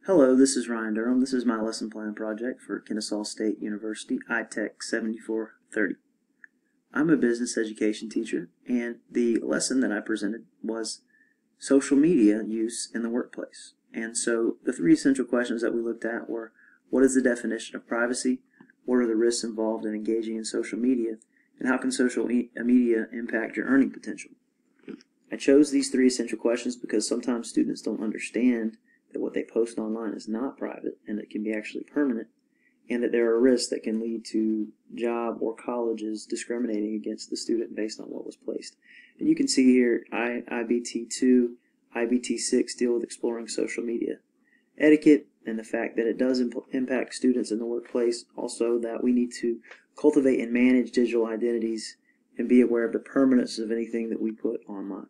Hello, this is Ryan Durham. This is my lesson plan project for Kennesaw State University iTech 7430. I'm a business education teacher, and the lesson that I presented was social media use in the workplace. And so the three essential questions that we looked at were, what is the definition of privacy? What are the risks involved in engaging in social media? And how can social media impact your earning potential? I chose these three essential questions because sometimes students don't understand that what they post online is not private and it can be actually permanent, and that there are risks that can lead to job or colleges discriminating against the student based on what was placed. And you can see here IBT2, IBT6 deal with exploring social media etiquette and the fact that it does impact students in the workplace. Also that we need to cultivate and manage digital identities and be aware of the permanence of anything that we put online.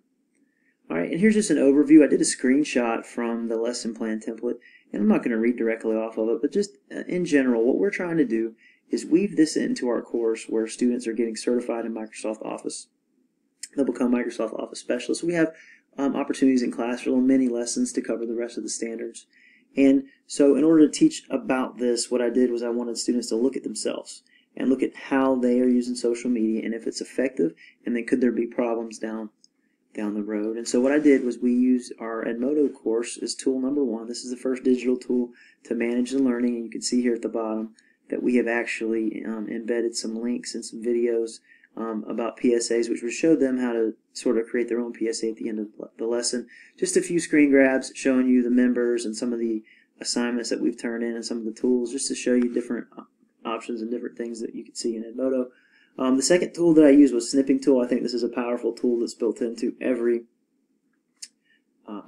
Alright, and here's just an overview. I did a screenshot from the lesson plan template, and I'm not going to read directly off of it, but just in general, what we're trying to do is weave this into our course where students are getting certified in Microsoft Office. They'll become Microsoft Office specialists. We have opportunities in class for little mini lessons to cover the rest of the standards. And so in order to teach about this, what I did was I wanted students to look at themselves and look at how they are using social media and if it's effective, and then could there be problems down the road. And so what I did was we used our Edmodo course as tool number one. This is the first digital tool to manage the learning, and you can see here at the bottom that we have actually embedded some links and some videos about PSAs, which would show them how to sort of create their own PSA at the end of the lesson. Just a few screen grabs showing you the members and some of the assignments that we've turned in and some of the tools, just to show you different options and different things that you can see in Edmodo. The second tool that I used was Snipping Tool. I think this is a powerful tool that's built into every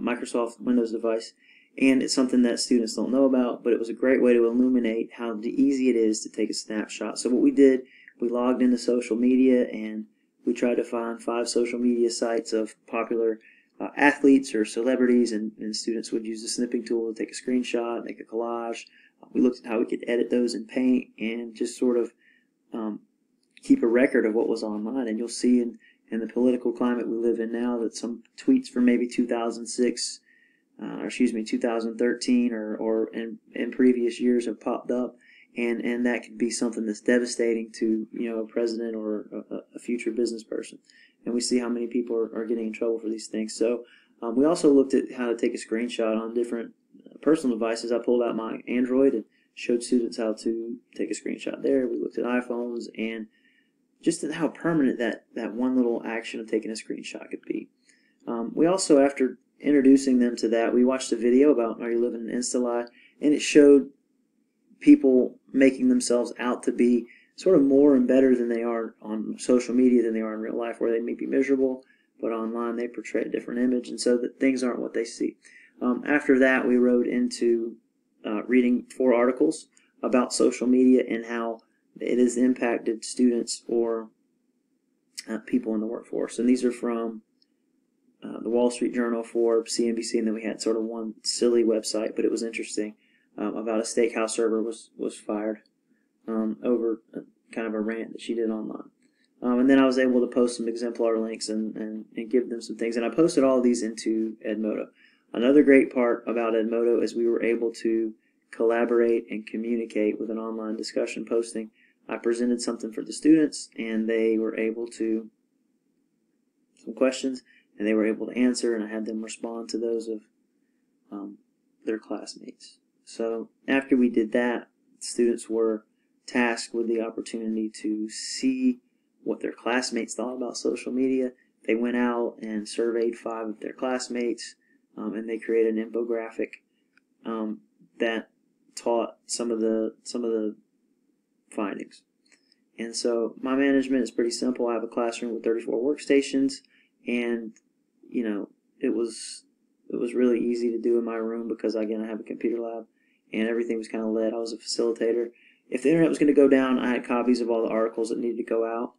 Microsoft Windows device, and it's something that students don't know about, but it was a great way to illuminate how easy it is to take a snapshot. So what we did, we logged into social media and we tried to find 5 social media sites of popular athletes or celebrities, and students would use the Snipping Tool to take a screenshot, make a collage. We looked at how we could edit those in Paint and just sort of keep a record of what was online. And you'll see in the political climate we live in now that some tweets from maybe 2006, or excuse me, 2013 or in previous years have popped up, and that could be something that's devastating to, you know, a president or a future business person. And we see how many people are getting in trouble for these things. So we also looked at how to take a screenshot on different personal devices. I pulled out my Android and showed students how to take a screenshot there. We looked at iPhones and just at how permanent that one little action of taking a screenshot could be. We also, after introducing them to that, we watched a video about Are You Living in Insta-Lie, and it showed people making themselves out to be sort of more and better than they are on social media than they are in real life, where they may be miserable, but online they portray a different image, and so that things aren't what they see. After that, we rode into reading 4 articles about social media and how it has impacted students or people in the workforce. And these are from the Wall Street Journal, Forbes, CNBC, and then we had sort of one silly website, but it was interesting, about a steakhouse server was fired over kind of a rant that she did online. And then I was able to post some exemplar links and give them some things. And I posted all of these into Edmodo. Another great part about Edmodo is we were able to collaborate and communicate with an online discussion posting. I presented something for the students, and they were able to, some questions, and they were able to answer, and I had them respond to those of their classmates. So after we did that, students were tasked with the opportunity to see what their classmates thought about social media. They went out and surveyed 5 of their classmates, and they created an infographic that taught some of the findings. And so my management is pretty simple. I have a classroom with 34 workstations, and you know, it was really easy to do in my room because, again, I have a computer lab and everything was kind of led. I was a facilitator. If the internet was going to go down, I had copies of all the articles that needed to go out.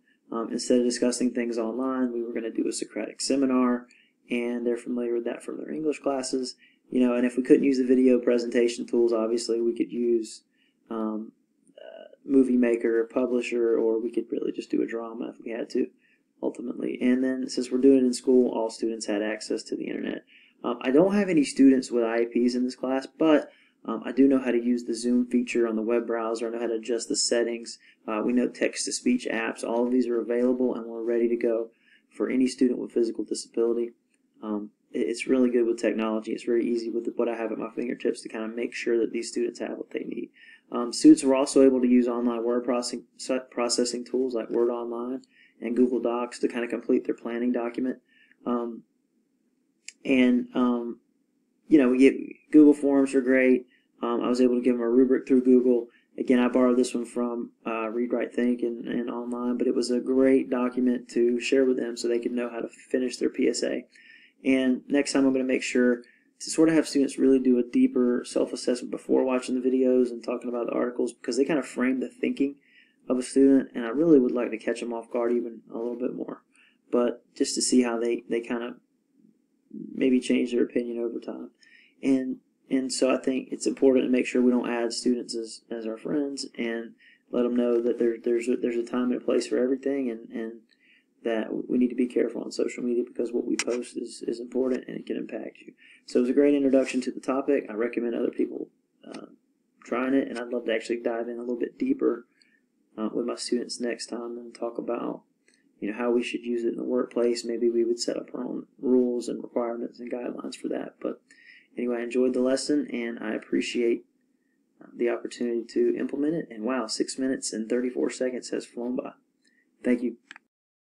Instead of discussing things online, we were going to do a Socratic seminar, and they're familiar with that from their English classes. You know, and if we couldn't use the video presentation tools, obviously we could use Movie Maker or Publisher, or we could really just do a drama if we had to, ultimately. And then since we're doing it in school, all students had access to the internet. I don't have any students with IEPs in this class, but I do know how to use the Zoom feature on the web browser. I know how to adjust the settings. We know text-to-speech apps. All of these are available, and we're ready to go for any student with physical disability. It's really good with technology. It's very easy with what I have at my fingertips to kind of make sure that these students have what they need. Students were also able to use online word processing tools like Word Online and Google Docs to kind of complete their planning document. Google Forms are great. I was able to give them a rubric through Google. Again, I borrowed this one from Read, Write, Think and online, but it was a great document to share with them so they could know how to finish their PSA. And next time I'm going to make sure to sort of have students really do a deeper self-assessment before watching the videos and talking about the articles, because they kind of frame the thinking of a student, and I really would like to catch them off guard even a little bit more. But just to see how they kind of maybe change their opinion over time. And so I think it's important to make sure we don't add students as our friends, and let them know that there's a time and a place for everything, and that we need to be careful on social media because what we post is important and it can impact you. So it was a great introduction to the topic. I recommend other people trying it, and I'd love to actually dive in a little bit deeper with my students next time and talk about how we should use it in the workplace. Maybe we would set up our own rules and requirements and guidelines for that. But anyway, I enjoyed the lesson, and I appreciate the opportunity to implement it. And wow, 6 minutes and 34 seconds has flown by. Thank you.